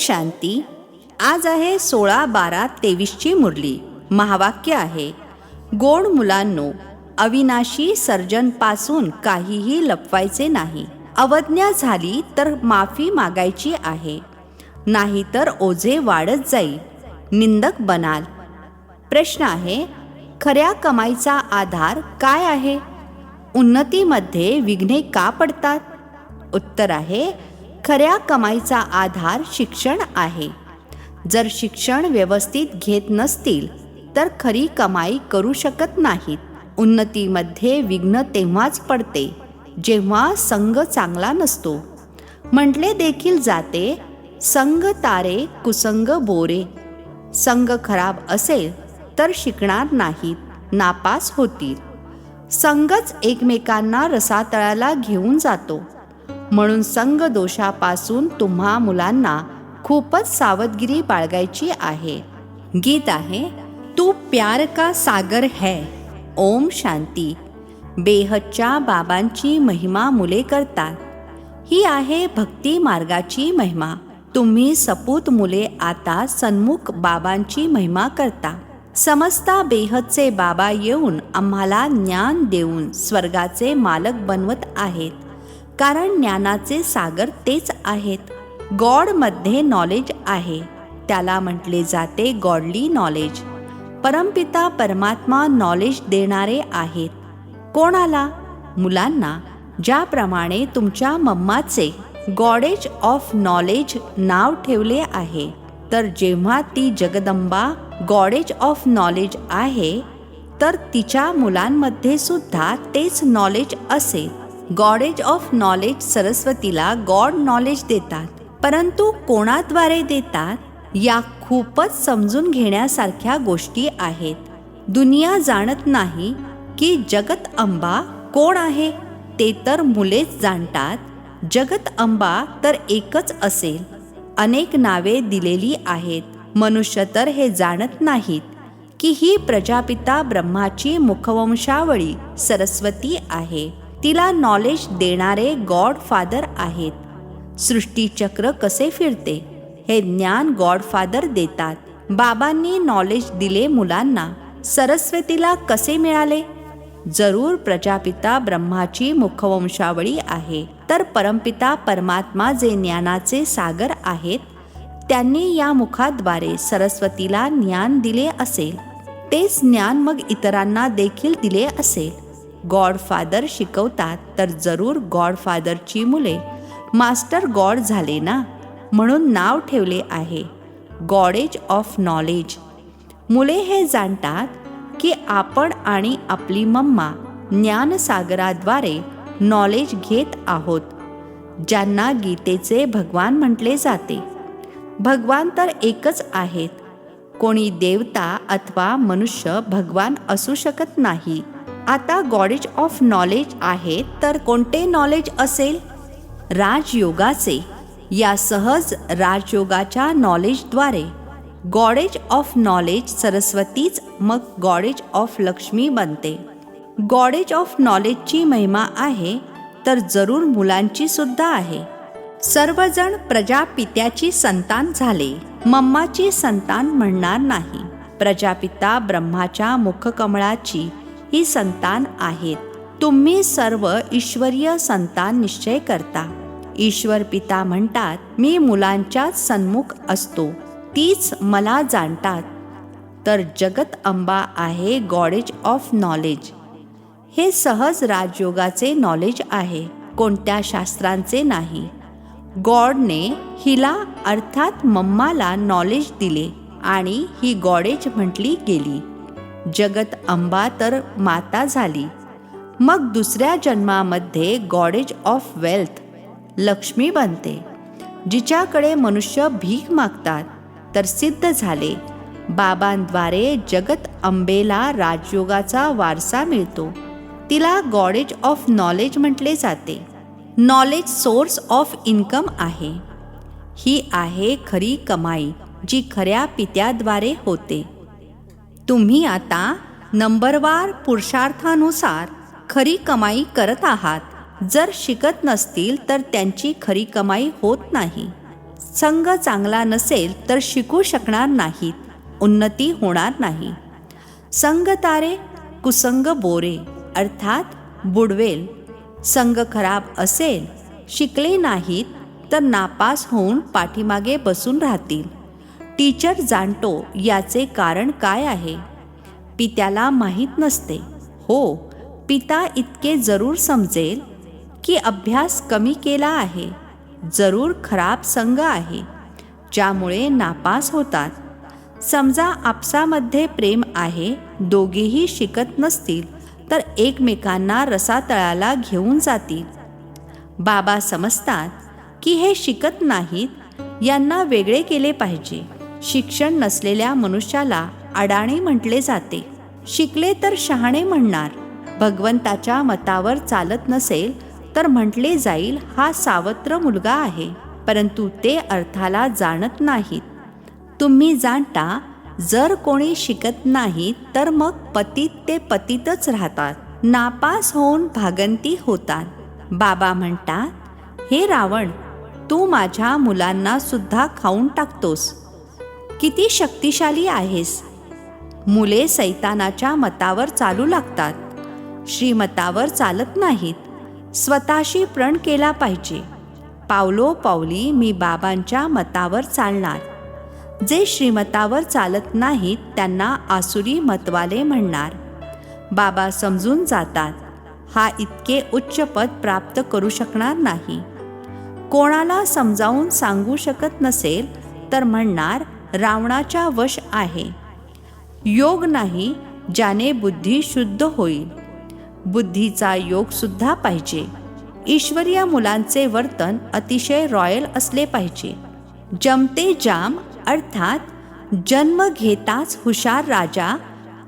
शांती. आज आहे 16/12/23ची मुरली. महावाक्य आहे, गोड मुलांनो, अविनाशी सर्जनपासून काहीही लपवायचे नाही. अवज्ञा झाली तर माफी मागायची आहे, नाहीतर ओझे वाढत जाईल, निंदक बनाल. प्रश्न आहे, खऱ्या कमाईचा आधार काय आहे? उन्नतीमध्ये विघ्ने का पडतात? उत्तर आहे, खऱ्या कमाईचा आधार शिक्षण आहे. जर शिक्षण व्यवस्थित घेत नसतील तर खरी कमाई करू शकत नाहीत. उन्नतीमध्ये विघ्न तेव्हाच पडते जेव्हा संग चांगला नसतो. म्हटले देखील जाते, संग तारे कुसंग बोरे. संग खराब असेल तर शिकणार नाहीत, नापास होतील. संगच एकमेकांना रसातळाला घेऊन जातो. म्हणून संग दोषापासून तुम्हा मुलांना खूपच सावधगिरी बाळगायची आहे. गीत आहे, तू प्यार का सागर है. ओम शांती. बेहदच्या बाबांची महिमा मुले करतात. ही आहे भक्ती मार्गाची महिमा. तुम्ही सपूत मुले आता सन्मुख बाबांची महिमा करता. समजता बेहदचे बाबा येऊन आम्हाला ज्ञान देऊन स्वर्गाचे मालक बनवत आहेत, कारण ज्ञानाचे सागर तेच आहेत. गॉडमध्ये नॉलेज आहे, त्याला म्हटले जाते गॉडली नॉलेज. परमपिता परमात्मा नॉलेज देणारे आहेत. कोणाला? मुलांना. ज्याप्रमाणे तुमच्या मम्माचे गॉडेज ऑफ नॉलेज नाव ठेवले आहे, तर जेव्हा ती जगदंबा गॉडेज ऑफ नॉलेज आहे, तर तिच्या मुलांमध्ये सुद्धा तेच नॉलेज असेल. गॉडेज ऑफ नॉलेज सरस्वतीला गॉड नॉलेज देतात, परंतु कोणाद्वारे देतात या खूपच समजून घेण्यासारख्या गोष्टी आहेत. दुनिया जाणत नाही की जगत अंबा कोण आहे, ते तर मुलेच जाणतात. जगत अंबा तर एकच असेल, अनेक नावे दिलेली आहेत. मनुष्य तर हे जाणत नाहीत की ही प्रजापिता ब्रह्माची मुखवंशावळी सरस्वती आहे. तिला नॉलेज देणारे गॉड फादर आहेत. सृष्टीचक्र कसे फिरते हे ज्ञान गॉड फादर देतात. बाबांनी नॉलेज दिले मुलांना. सरस्वतीला कसे मिळाले? जरूर प्रजापिता ब्रह्माची मुखवंशावळी आहे. तर परमपिता परमात्मा जे ज्ञानाचे सागर आहेत, त्यांनी या मुखाद्वारे सरस्वतीला ज्ञान दिले असेल. तेच ज्ञान मग इतरांना देखील दिले असेल. गॉड फादर शिकवतात, तर जरूर गॉड फादरची मुले मास्टर गॉड झाले ना, म्हणून नाव ठेवले आहे गॉडेज ऑफ नॉलेज. मुले हे जाणतात की आपण आणि आपली मम्मा ज्ञानसागराद्वारे नॉलेज घेत आहोत. ज्यांना गीतेचे भगवान म्हटले जाते. भगवान तर एकच आहेत. कोणी देवता अथवा मनुष्य भगवान असू शकत नाही. आता गॉडेज ऑफ नॉलेज आहे, तर कोणते नॉलेज असेल? राजयोगाचे. या सहज राजयोगाच्या नॉलेजद्वारे गॉडेज ऑफ नॉलेज सरस्वतीच मग गॉडेज ऑफ लक्ष्मी बनते. गॉडेज ऑफ नॉलेजची महिमा आहे, तर जरूर मुलांची सुद्धा आहे. सर्वजण प्रजापित्याची संतान झाले, मम्माची संतान म्हणणार नाही. प्रजापिता ब्रह्माच्या मुखकमळाची ही संतान आहेत. तुम्ही सर्व ईश्वरीय संतान निश्चय करता. ईश्वर पिता म्हणतात, मी मुलांच्याच सन्मुख असतो, तीच मला जाणतात. तर जगत अंबा आहे गॉडेज ऑफ नॉलेज. हे सहज राजयोगाचे नॉलेज आहे, कोणत्या शास्त्रांचे नाही. गॉडने हिला अर्थात मम्माला नॉलेज दिले आणि ही गॉडेज म्हटली गेली. जगत अंबा तर माता झाली. मग दुसऱ्या जन्मामध्ये गॉडेज ऑफ वेल्थ लक्ष्मी बनते. जिच्याकडे मनुष्य भीक मागतात, तर सिद्ध झाले बाबांद्वारे जगत अंबेला राजयोगाचा वारसा मिळतो. तिला गॉडेज ऑफ नॉलेज म्हटले जाते. नॉलेज सोर्स ऑफ इन्कम आहे. ही आहे खरी कमाई, जी खऱ्या पित्याद्वारे होते. तुम्ही आता नंबरवार पुरुषार्थानुसार खरी कमाई करत आहात. जर शिकत नसतील तर त्यांची खरी कमाई होत नाही. संग चांगला नसेल तर शिकू शकणार नाहीत, उन्नती होणार नाही. संग तारे कुसंग बोरे अर्थात बुडवेल. संग खराब असेल, शिकले नाहीत तर नापास होऊन पाठीमागे बसून राहतील. टीचर जाणतो याचे कारण काय आहे? पित्याला माहीत नसते. हो, पिता इतके जरूर समजेल की अभ्यास कमी केला आहे, जरूर खराब संग आहे, ज्यामुळे नापास होतात. समजा आपसामध्ये प्रेम आहे, दोघेही शिकत नसतील तर एकमेकांना रसातळाला घेऊन जातील. बाबा समजतात की हे शिकत नाहीत, यांना वेगळे केले पाहिजे. शिक्षण नसलेल्या मनुष्याला अडाणी म्हटले जाते. शिकले तर शहाणे म्हणणार. भगवंताच्या मतावर चालत नसेल तर म्हटले जाईल हा सावत्र मुलगा आहे, परंतु ते अर्थाला जाणत नाहीत. तुम्ही जाणता, जर कोणी शिकत नाही तर मग पतित ते पतितच राहतात, नापास होऊन भागंती होतात. बाबा म्हणतात, हे रावण, तू माझ्या मुलांना सुद्धा खाऊन टाकतोस. किती शक्तिशाली आहेस. मुले सैतानाच्या मतावर चालू लागतात, श्रीमतावर चालत नाहीत. स्वतःशी प्रण केला पाहिजे. पावलोपावली मी बाबांच्या मतावर चालणार. जे श्रीमतावर चालत नाहीत त्यांना आसुरी मतवाले म्हणणार. बाबा समजून जातात, हा इतके उच्च पद प्राप्त करू शकणार नाही. कोणाला समजावून सांगू शकत नसेल तर म्हणणार रावणाच्या वश आहे. योग नाही ज्याने बुद्धी शुद्ध होईल. बुद्धीचा योग सुद्धा पाहिजे. ईश्वरीय मुलांचे वर्तन अतिशय रॉयल असले पाहिजे. जमते जाम अर्थात जन्म घेताच हुशार राजा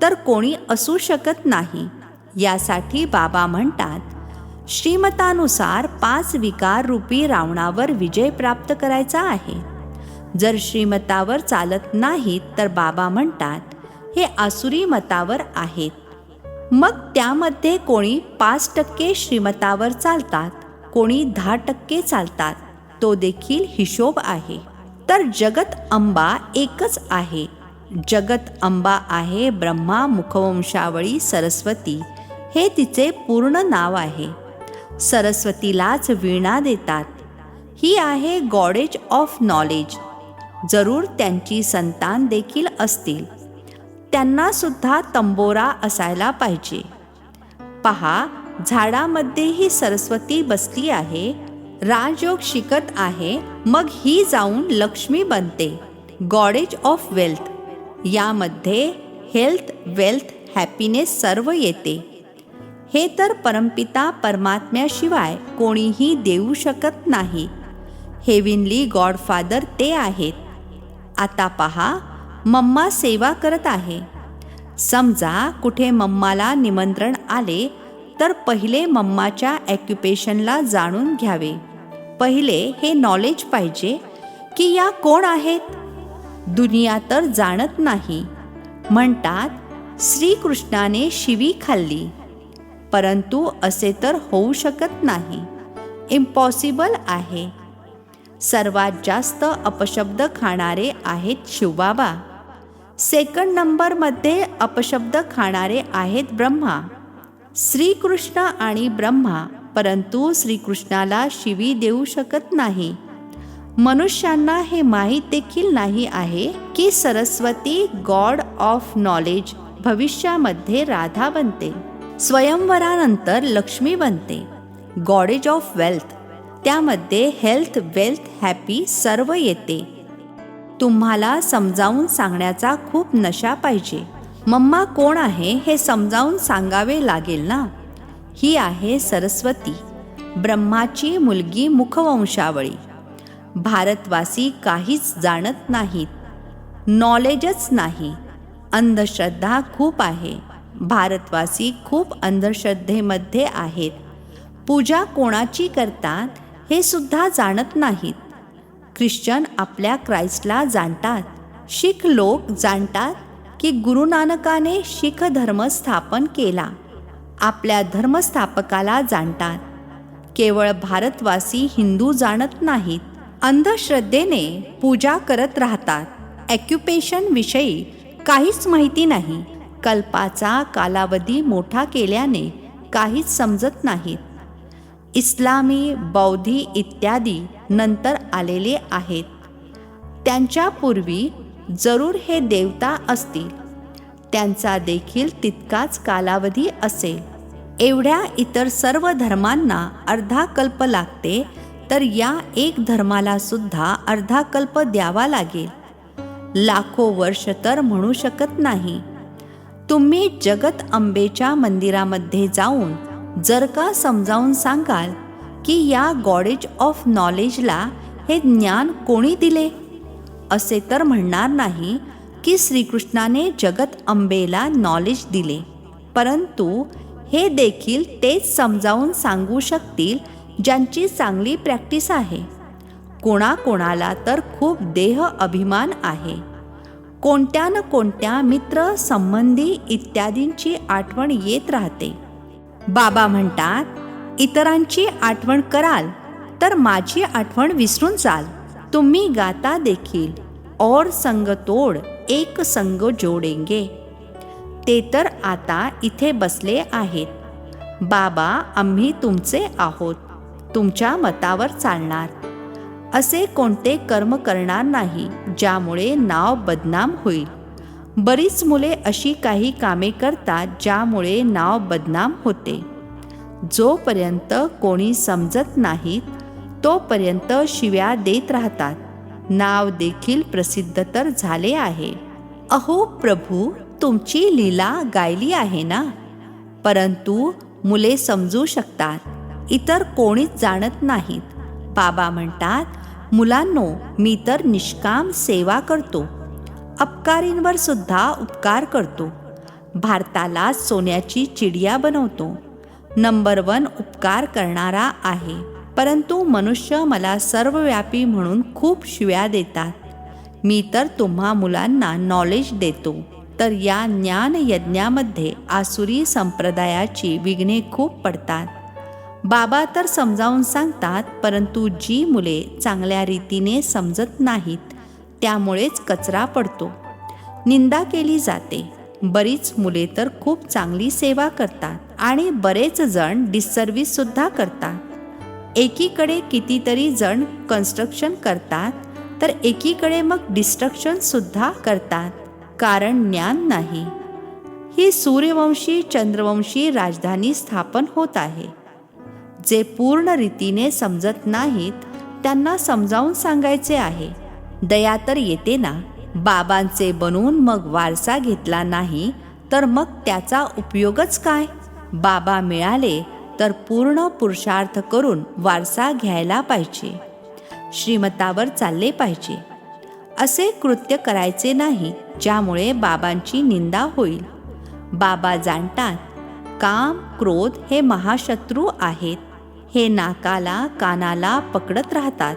तर कोणी असू शकत नाही. यासाठी बाबा म्हणतात, श्रीमतानुसार 5 विकार रूपी रावणावर विजय प्राप्त करायचा आहे. जर श्रीमतावर चालत नाहीत तर बाबा म्हणतात, हे आसुरी मतावर आहेत. मग त्यामध्ये कोणी 5% श्रीमतावर चालतात, कोणी 10% चालतात. तो देखील हिशोब आहे. तर जगत अंबा एकच आहे. जगत अंबा आहे ब्रह्मा मुखवंशावळी सरस्वती, हे तिचे पूर्ण नाव आहे. सरस्वतीलाच वीणा देतात. ही आहे गॉडेज ऑफ नॉलेज. जरूर त्यांची संतान देखील असतील. त्यांना सुद्धा तंबोरा असायला पाहिजे. पहा, झाडामध्येही सरस्वती बसली आहे. राजयोग शिकत आहे, मग ही जाऊन लक्ष्मी बनते, गॉडेज ऑफ वेल्थ. यामध्ये हेल्थ, वेल्थ, हॅपीनेस सर्व येते. हे तर परमपिता परमात्म्याशिवाय कोणीही देऊ शकत नाही. हेविनली गॉडफादर ते आहेत. आता पहा, मम्मा सेवा करत आहे. समजा कुठे मम्माला निमंत्रण आले तर पहिले मम्माच्या ऑक्युपेशनला जाणून घ्यावे. पहिले हे नॉलेज पाहिजे की या कोण आहेत. दुनिया तर जाणत नाही. म्हणतात श्रीकृष्णाने शिवी खाल्ली, परंतु असे तर होऊ शकत नाही. इम्पॉसिबल आहे. सर्वात जास्त अपशब्द खाणारे आहेत शिवबाबा. सेकंड नंबरमध्ये अपशब्द खाणारे आहेत ब्रह्मा. श्रीकृष्ण आणि ब्रह्मा, परंतु श्रीकृष्णाला शिवी देऊ शकत नाही. मनुष्यांना हे माहीत देखील नाही आहे की सरस्वती गॉड ऑफ नॉलेज भविष्यामध्ये राधा बनते. स्वयंवरानंतर लक्ष्मी बनते, गॉडेज ऑफ वेल्थ. त्यामध्ये हेल्थ, वेल्थ, हॅपी सर्व येते. तुम्हाला समजावून सांगण्याचा खूप नशा पाहिजे. मम्मा कोण आहे हे समजावून सांगावे लागेल ना. ही आहे सरस्वती, ब्रह्माची मुलगी मुखवंशावळी. भारतवासी काहीच जाणत नाहीत, नॉलेजच नाही. अंधश्रद्धा खूप आहे. भारतवासी खूप अंधश्रद्धेमध्ये आहेत. पूजा कोणाची करतात हे सुद्धा जाणत नाहीत. ख्रिश्चन आपल्या क्राइस्टला जाणतात. शीख लोक जाणतात की गुरु नानकाने शीख धर्म स्थापन केला. आपल्या धर्मस्थापकाला जाणतात. केवळ भारतवासी हिंदू जाणत नाहीत. अंधश्रद्धेने पूजा करत राहतात. ॲक्युपेशन विषयी काहीच माहिती नाही. कल्पाचा कालावधी मोठा केल्याने काहीच समजत नाहीत. इस्लामी, बौद्धी इत्यादी नंतर आलेले आहेत. त्यांच्यापूर्वी जरूर हे देवता असतील. त्यांचा देखील तितकाच कालावधी असेल. एवढ्या इतर सर्व धर्मांना अर्धा कल्प लागते, तर या एक धर्माला सुद्धा अर्धा कल्प द्यावा लागेल. लाखो वर्ष तर म्हणू शकत नाही. तुम्ही जगत अंबेच्या मंदिरामध्ये जाऊन जर का समजावून सांगाल की या गॉडेज ऑफ नॉलेजला हे ज्ञान कोणी दिले, असे तर म्हणणार नाही की श्रीकृष्णाने जगत अंबेला नॉलेज दिले. परंतु हे देखील तेच समजावून सांगू शकतील ज्यांची चांगली प्रॅक्टिस आहे. कोणाकोणाला तर खूप देह अभिमान आहे. कोणत्या न कोणत्या मित्र, संबंधी इत्यादींची आठवण येत राहते. बाबा म्हणतात, इतरांची आठवण कराल तर माझी आठवण विसरून जाल. तुम्ही गाता देखील, और संग तोड एक संग जोडेंगे. ते तर आता इथे बसले आहेत. बाबा, आम्ही तुमचे आहोत, तुमच्या मतावर चालणार. असे कोणते कर्म करणार नाही ज्यामुळे नाव बदनाम होईल. बरीच मुले अशी काही कामे करतात ज्यामुळे नाव बदनाम होते. जोपर्यंत कोणी समजत नाहीत तोपर्यंत शिव्या देत राहतात. नाव देखील प्रसिद्ध तर झाले आहे. अहो प्रभू, तुमची लीला गायली आहे ना. परंतु मुले समजू शकतात, इतर कोणीच जाणत नाहीत. बाबा म्हणतात, मुलांनो, मी तर निष्काम सेवा करतो. अपकारींवर सुद्धा उपकार करतो. भारताला सोन्याची चिडिया बनवतो. नंबर 1 उपकार करणारा आहे. परंतु मनुष्य मला सर्वव्यापी म्हणून खूप शिव्या देतात. मी तर तुम्हा मुलांना नॉलेज देतो. तर या ज्ञान यज्ञामध्ये आसुरी संप्रदायाची विघ्ने खूप पडतात. बाबा तर समजावून सांगतात, परंतु जी मुले चांगल्या रीतीने समजत नाहीत त्यामुळेच कचरा पडतो, निंदा केली जाते. बरीच मुले तर खूप चांगली सेवा करतात आणि बरेच जण डिससर्व्हिस सुद्धा करतात. एकीकडे कितीतरी जण कन्स्ट्रक्शन करतात, तर एकीकडे मग डिस्ट्रक्शन सुद्धा करतात, कारण ज्ञान नाही. ही सूर्यवंशी चंद्रवंशी राजधानी स्थापन होत आहे. जे पूर्ण रीतीने समजत नाहीत त्यांना समजावून सांगायचे आहे. दया तर येते ना. बाबांचे बनून मग वारसा घेतला नाही तर मग त्याचा उपयोगच काय. बाबा मिळाले तर पूर्ण पुरुषार्थ करून वारसा घ्यायला पाहिजे. श्रीमतावर चालले पाहिजे. असे कृत्य करायचे नाही ज्यामुळे बाबांची निंदा होईल. बाबा जाणतात, काम क्रोध हे महाशत्रू आहेत. हे नाकाला कानाला पकडत राहतात.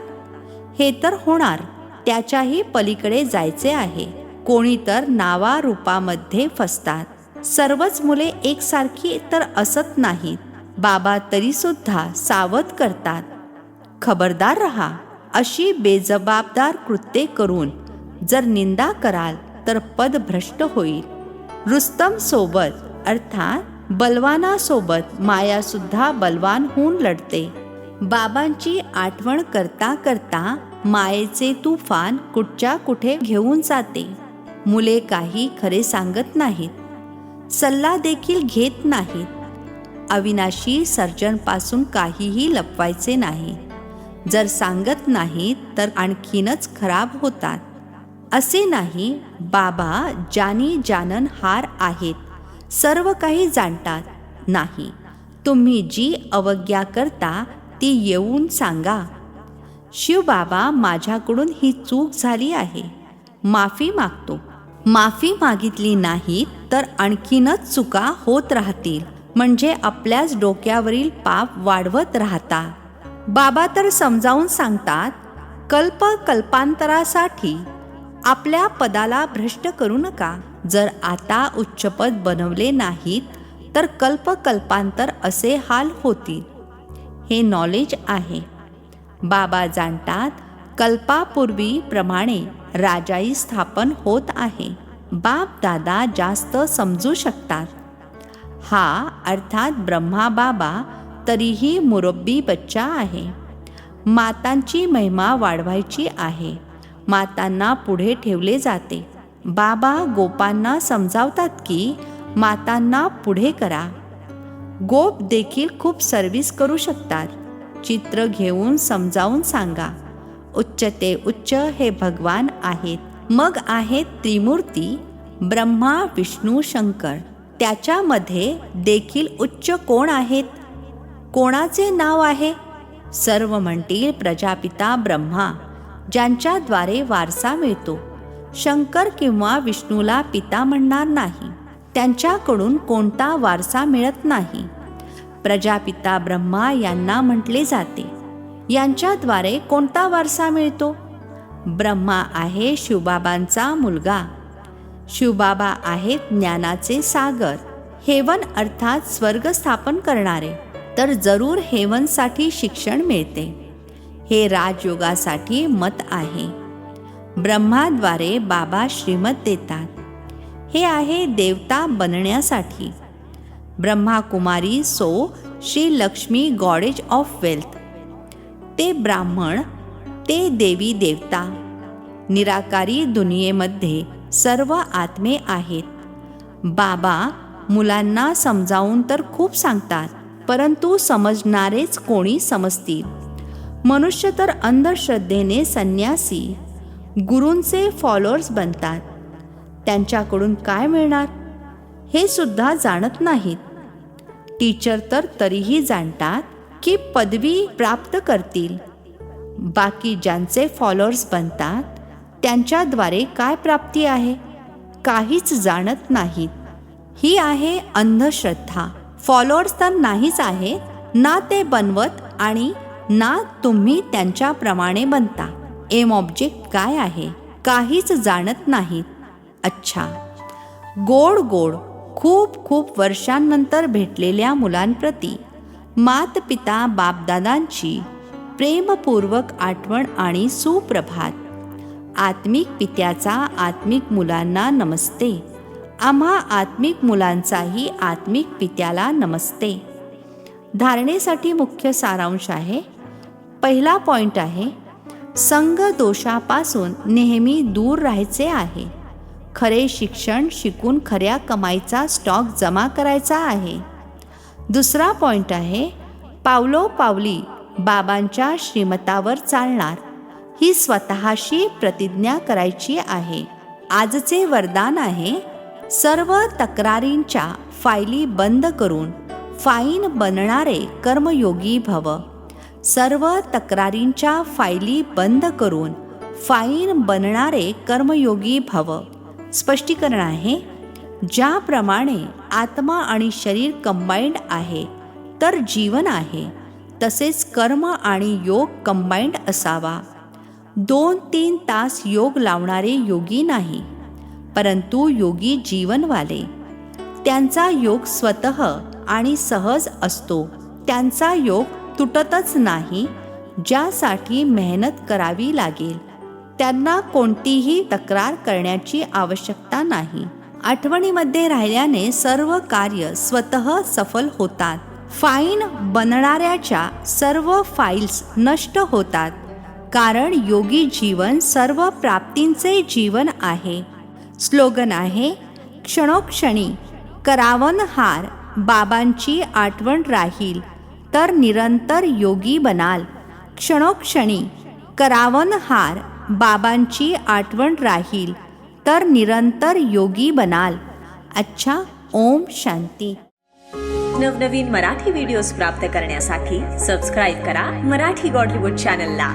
हे तर होणार, त्याच्याही पलीकडे जायचे आहे. कोणी तर नावारूपामध्ये फसतात. सर्वच मुले एकसारखी तर असत नाहीत. बाबा तरीसुद्धा सावध करतात, खबरदार रहा. अशी बेजबाबदार कृत्ये करून जर निंदा कराल तर पद भ्रष्ट होईल. रुस्तम सोबत अर्थात बलवानासोबत मायासुद्धा बलवान होऊन लढते. बाबांची आठवण करता करता मायेचे तुफान कुठच्या कुठे घेऊन जाते. मुले काही खरे सांगत नाहीत, सल्ला देखील घेत नाहीत. अविनाशी सर्जनपासून काहीही लपवायचे नाही. जर सांगत नाहीत तर आणखीनच खराब होतात. असे नाही, बाबा जानी जानन हार आहेत, सर्व काही जाणतात. नाही, तुम्ही जी अवज्ञा करता ती येऊन सांगा. शिवबाबा, माझ्याकडून ही चूक झाली आहे, माफी मागतो. माफी मागितली नाही तर आणखीनच चुका होत राहतील. म्हणजे आपल्याच डोक्यावरील पाप वाढवत राहता. बाबा तर समजावून सांगतात, कल्पांतरासाठी आपल्या पदाला भ्रष्ट करू नका. जर आता उच्चपद बनवले नाहीत तर कल्पांतर असे हाल होतील. हे नॉलेज आहे. बाबा जाणतात, कल्पापूर्वी प्रमाणे राजाई स्थापन होत आहे. बाप दादा जास्त समजू शकतात. हा अर्थात ब्रह्मा बाबा तरीही मुरब्बी बच्चा आहे. मातांची महिमा वाढवायची आहे. मातांना पुढे ठेवले जाते. बाबा गोपांना समजावतात की मातांना पुढे करा. गोप देखील खूप सर्व्हिस करू शकतात. चित्र घेऊन समजावून सांगा. उच्च ते उच्च हे भगवान आहेत. मग आहेत त्रिमूर्ती ब्रह्मा विष्णू शंकर. त्याच्यामध्ये देखील उच्च कोण आहेत? कोणाचे नाव आहे? सर्व म्हणतील प्रजापिता ब्रह्मा, ज्यांच्याद्वारे वारसा मिळतो. शंकर किंवा विष्णूला पिता म्हणणार नाही. त्यांच्याकडून कोणता वारसा मिळत नाही. प्रजापिता ब्रह्मा यांना म्हटले जाते. यांच्याद्वारे कोणता वारसा मिळतो? ब्रह्मा आहे शिवबाबांचा मुलगा. शिवबाबा आहेत ज्ञानाचे सागर. हेवन अर्थात स्वर्ग स्थापन करणारे. तर जरूर हेवनसाठी शिक्षण मिळते. हे राजयोगासाठी मत आहे. ब्रह्माद्वारे बाबा श्रीमत देतात. हे आहे देवता बनण्यासाठी. Brahma Kumari so Shri Lakshmi goddess of wealth. ते ब्राह्मण, ते देवी देवता. निराकारी दुनियेमध्ये सर्व आत्मे आहेत. बाबा मुलांना समजावून तर खूप सांगतात, परंतु समजणारेच कोणी समजतील. मनुष्य तर अंधश्रद्धेने संन्यासी गुरूंचे फॉलोअर्स बनतात. त्यांच्याकडून काय मिळणार हे सुद्धा जाणत नाहीत. टीचर तर तरीही जाणतात की पदवी प्राप्त करतील. बाकी ज्यांचे फॉलोअर्स बनतात त्यांच्याद्वारे काय प्राप्ती आहे? काहीच जाणत नाहीत. ही आहे अंधश्रद्धा. फॉलोअर्स तर नाहीच आहेत, ना ते बनवत आणि ना तुम्ही त्यांच्याप्रमाणे बनता. एम ऑब्जेक्ट काय आहे? काहीच जाणत नाहीत. अच्छा, गोड गोड खूप खूप वर्षांनंतर भेटलेल्या मुलांप्रती मात पिता बापदादांची प्रेमपूर्वक आठवण आणि सुप्रभात. आत्मिक पित्याचा आत्मिक मुलांना नमस्ते. आम्हा आत्मिक मुलांचाही आत्मिक पित्याला नमस्ते. धारणेसाठी मुख्य सारांश आहे. पहिला पॉइंट आहे, संग दोषापासून नेहमी दूर राहायचे आहे. खरे शिक्षण शिकून खऱ्या कमाईचा स्टॉक जमा करायचा आहे. दुसरा पॉइंट आहे, पावलोपावली बाबांच्या श्रीमतावर चालणार ही स्वतःशी प्रतिज्ञा करायची आहे. आजचे वरदान आहे, सर्व तक्रारींच्या फायली बंद करून फाईन बनणारे कर्मयोगी भव. सर्व तक्रारींच्या फायली बंद करून फाईन बनणारे कर्मयोगी भव. स्पष्टीकरण आहे, ज्याप्रमाणे आत्मा आणि शरीर कंबाईंड आहे तर जीवन आहे, तसेच कर्म आणि योग कंबाईंड असावा. 2-3 तास योग लावणारे योगी नाही, परंतु योगी जीवनवाले. त्यांचा योग स्वतः आणि सहज असतो. त्यांचा योग तुटतच नाही, ज्यासाठी मेहनत करावी लागेल. त्यांना कोणतीही तक्रार करण्याची आवश्यकता नाही. आठवणीमध्ये राहिल्याने सर्व कार्य स्वतः सफल होतात. फाईन बनणाऱ्याच्या सर्व फाईल्स नष्ट होतात, कारण योगी जीवन सर्व प्राप्तींचे जीवन आहे. स्लोगन आहे, क्षणोक्षणी करावनहार बाबांची आठवण राहील तर निरंतर योगी बनाल. क्षणोक्षणी करावनहार बाबांची आठवण राहील तर निरंतर योगी बनाल. अच्छा, ओम शांती. नवनवीन मराठी व्हिडिओज प्राप्त करण्यासाठी सबस्क्राईब करा मराठी गॉड रिपोर्ट चॅनलला.